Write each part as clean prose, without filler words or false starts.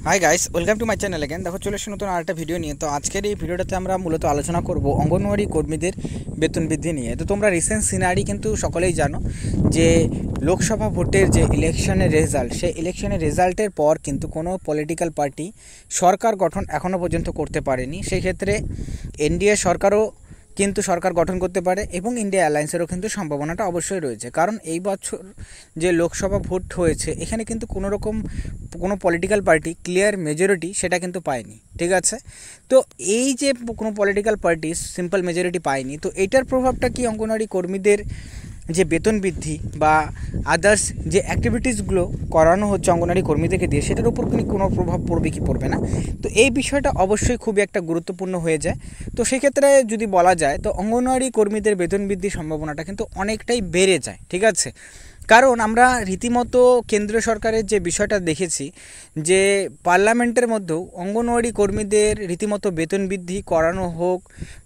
Hi guys, welcome to my channel again. দেখো চলে এসেছি নতুন আরেকটা ভিডিও নিয়ে। তো আজকের এই ভিডিওটাতে আমরা মূলত আলোচনা করব অঙ্গনওয়াড়ি কর্মীদের বেতন বৃদ্ধি নিয়ে। তো তোমরা রিসেন্ট সিনারি কিন্তু সকলেই জানো যে লোকসভা ভোটের যে ইলেকশনের রেজাল্ট, সেই ইলেকশনের রেজাল্টের পর কিন্তু কোনো পলিটিক্যাল পার্টি সরকার গঠন এখনও পর্যন্ত করতে পারেনি। সেই ক্ষেত্রে এনডিএ সরকারও কিন্তু সরকার গঠন করতে পারে এবং ইন্ডিয়া অ্যালায়েন্সেরও কিন্তু সম্ভাবনাটা অবশ্যই রয়েছে। কারণ এই বছর যে লোকসভা ভোট হয়েছে, এখানে কিন্তু কোনো পলিটিক্যাল পার্টি ক্লিয়ার মেজরিটি সেটা কিন্তু পায়নি, ঠিক আছে। তো এই যে কোনো পলিটিক্যাল পার্টি সিম্পল মেজরিটি পায়নি, তো এটার প্রভাবটা কি অঙ্গনওয়াড়ি কর্মীদের যে বেতন বৃদ্ধি বা আদার্স যে অ্যাক্টিভিটিসগুলো করানো হচ্ছে অঙ্গনওয়াড়ি কর্মীদেরকে দিয়ে, সেটার উপর কোনো প্রভাব পড়বে কি পড়বে না, তো এই বিষয়টা অবশ্যই খুবই একটা গুরুত্বপূর্ণ হয়ে যায়। তো সেক্ষেত্রে যদি বলা যায়, তো অঙ্গনওয়াড়ি কর্মীদের বেতন বৃদ্ধির সম্ভাবনাটা কিন্তু অনেকটাই বেড়ে যায়, ঠিক আছে। কারণ আমরা রীতিমতো কেন্দ্রীয় সরকারের যে বিষয়টা দেখেছি যে পার্লামেন্টের মধ্যেও অঙ্গনওয়াড়ি কর্মীদের রীতিমতো বেতন বৃদ্ধি করানো হোক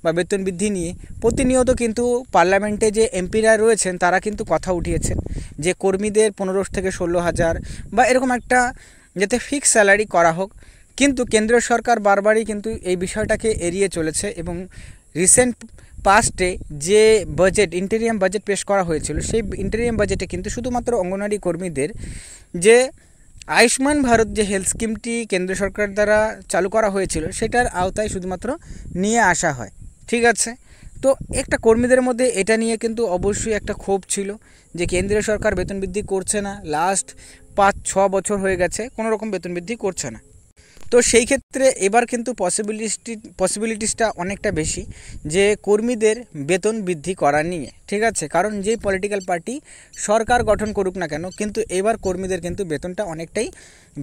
বা বেতন বৃদ্ধি নিয়ে প্রতিনিয়ত কিন্তু পার্লামেন্টে যে এমপিরা রয়েছেন তারা কিন্তু কথা উঠিয়েছেন যে কর্মীদের 15 থেকে 16,000 বা এরকম একটা যাতে ফিক্স স্যালারি করা হোক। কিন্তু কেন্দ্রীয় সরকার বারবারই কিন্তু এই বিষয়টাকে এড়িয়ে চলেছে এবং রিসেন্ট পাস্টে যে বাজেট ইন্টেরিয়াম বাজেট পেশ করা হয়েছিল, সেই ইন্টেরিয়াম বাজেটে কিন্তু শুধুমাত্র অঙ্গনওয়াড়ি কর্মীদের যে আয়ুষ্মান ভারত যে হেলথ স্কিমটি কেন্দ্র সরকার দ্বারা চালু করা হয়েছিল, সেটার আওতায় শুধুমাত্র নিয়ে আসা হয়, ঠিক আছে। তো একটা কর্মীদের মধ্যে এটা নিয়ে কিন্তু অবশ্যই একটা ক্ষোভ ছিল যে কেন্দ্রীয় সরকার বেতন বৃদ্ধি করছে না, লাস্ট 5-6 বছর হয়ে গেছে কোনো রকম বেতন বৃদ্ধি করছে না। তো সেই ক্ষেত্রে এবার কিন্তু পসিবিলিটিসটা অনেকটা বেশি যে কর্মীদের বেতন বৃদ্ধি করা নিয়ে, ঠিক আছে। কারণ যেই পলিটিক্যাল পার্টি সরকার গঠন করুক না কেন, কিন্তু এবার কর্মীদের কিন্তু বেতনটা অনেকটাই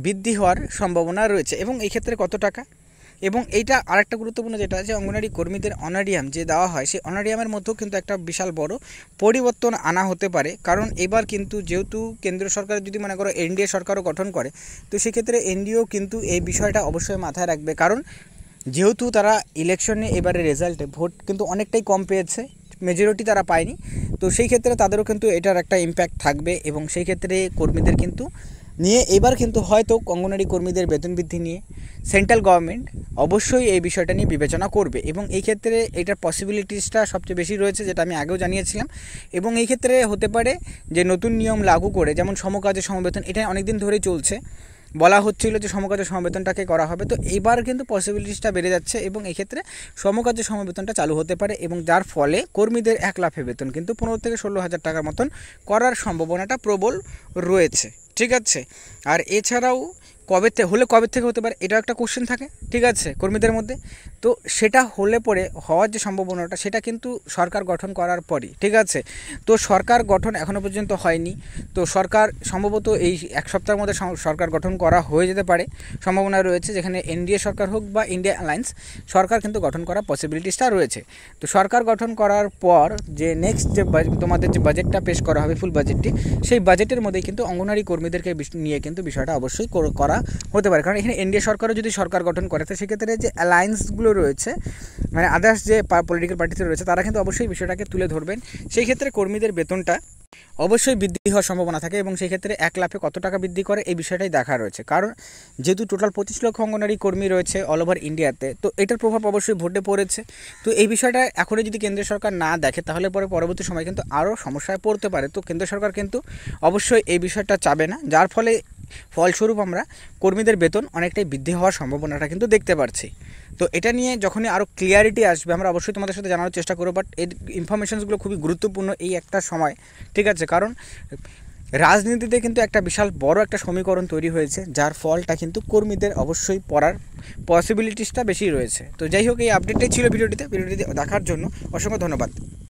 বৃদ্ধি হওয়ার সম্ভাবনা রয়েছে। এবং এই ক্ষেত্রে কত টাকা, এবং এইটা আরেকটা গুরুত্বপূর্ণ যেটা আছে, অঙ্গনওয়াড়ি কর্মীদের অনারিয়াম যে দেওয়া হয়, সেই অনারিয়ামের মধ্যেও কিন্তু একটা বিশাল বড় পরিবর্তন আনা হতে পারে। কারণ এবার কিন্তু যেহেতু কেন্দ্র সরকার যদি মনে করো এনডিএ সরকারও গঠন করে, তো সেক্ষেত্রে এনডিএও কিন্তু এই বিষয়টা অবশ্যই মাথায় রাখবে। কারণ যেহেতু তারা ইলেকশনে এবারে রেজাল্টে ভোট কিন্তু অনেকটাই কম পেয়েছে, মেজরিটি তারা পায়নি, তো সেই ক্ষেত্রে তাদেরও কিন্তু এটার একটা ইম্প্যাক্ট থাকবে। এবং সেই ক্ষেত্রে কর্মীদের কিন্তু নিয়ে এবার কিন্তু হয়তো অঙ্গনওয়াড়ি কর্মীদের বেতন বৃদ্ধি নিয়ে সেন্ট্রাল গভর্নমেন্ট অবশ্যই এই বিষয়টা নিয়ে বিবেচনা করবে। এবং এই ক্ষেত্রে এটার পসিবিলিটিসটা সবচেয়ে বেশি রয়েছে, যেটা আমি আগেও জানিয়েছিলাম। এবং এই ক্ষেত্রে হতে পারে যে নতুন নিয়ম লাগু করে, যেমন সমকাজে সমবেতন, এটা অনেক দিন ধরেই চলছে, বলা হচ্ছিল যে সমকাজে সমবেতনটাকে করা হবে। তো এবার কিন্তু পসিবিলিটিসটা বেড়ে যাচ্ছে এবং এই ক্ষেত্রে সমকাজে সমবেতনটা চালু হতে পারে এবং যার ফলে কর্মীদের 1 লাফে বেতন কিন্তু 15 থেকে 16,000 টাকার মতন করার সম্ভাবনাটা প্রবল রয়েছে, ঠিক আছে। আর এছাড়াও কবে থেকে হতে পারে, এটাও একটা কোশ্চেন থাকে, ঠিক আছে, কর্মীদের মধ্যে। তো সেটা হলে পরে হওয়ার যে সম্ভাবনাটা, সেটা কিন্তু সরকার গঠন করার পরই, ঠিক আছে। তো সরকার গঠন এখনও পর্যন্ত হয়নি, তো সরকার সম্ভবত এই 1 সপ্তাহের মধ্যে সরকার গঠন করা হয়ে যেতে পারে, সম্ভাবনা রয়েছে। যেখানে এনডিএ সরকার হোক বা ইন্ডিয়া অ্যালায়েন্স সরকার কিন্তু গঠন করার পসিবিলিটিসটা রয়েছে। তো সরকার গঠন করার পর যে নেক্সট যে তোমাদের যে বাজেটটা পেশ করা হবে, ফুল বাজেটটি, সেই বাজেটের মধ্যেই কিন্তু অঙ্গনওয়াড়ি কর্মীদেরকে নিয়ে কিন্তু বিষয়টা অবশ্যই করা হতে পারে। কারণ এখানে এনডিএ সরকারও যদি সরকার গঠন করে, তো সেক্ষেত্রে যে অ্যালায়েন্সগুলো রয়েছে, মানে আদার্স যে পলিটিক্যাল পার্টিতে রয়েছে, তারা কিন্তু অবশ্যই বিষয়টাকে তুলে ধরবেন। সেই ক্ষেত্রে কর্মীদের বেতনটা অবশ্যই বৃদ্ধি হওয়ার সম্ভাবনা থাকে এবং সেই ক্ষেত্রে 1 লাফে কত টাকা বৃদ্ধি করে এই বিষয়টাই দেখা রয়েছে। কারণ যেহেতু টোটাল 25 লক্ষ অঙ্গনওয়াড়ি কর্মী রয়েছে অল ওভার ইন্ডিয়াতে, তো এটার প্রভাব অবশ্যই ভোটে পড়েছে। তো এই বিষয়টা এখনই যদি কেন্দ্রীয় সরকার না দেখে, তাহলে পরে পরবর্তী সময় কিন্তু আরও সমস্যায় পড়তে পারে। তো কেন্দ্র সরকার কিন্তু অবশ্যই এই বিষয়টা চাবে না, যার ফলস্বরূপ আমরা কর্মীদের বেতন অনেকটাই বৃদ্ধি হওয়ার সম্ভাবনাটা কিন্তু দেখতে পাচ্ছি। তো এটা নিয়ে যখনই আরও ক্লিয়ারিটি আসবে, আমরা অবশ্যই তোমাদের সাথে জানানোর চেষ্টা করব। বাট এই ইনফরমেশনসগুলো খুবই গুরুত্বপূর্ণ এই একটা সময়, ঠিক আছে। কারণ রাজনীতিতে কিন্তু একটা বিশাল বড় একটা সমীকরণ তৈরি হয়েছে, যার ফলটা কিন্তু কর্মীদের অবশ্যই পড়ার পসিবিলিটিসটা বেশি রয়েছে। তো যাই হোক, এই আপডেটটাই ছিল ভিডিওটিতে দেখার জন্য অসংখ্য ধন্যবাদ।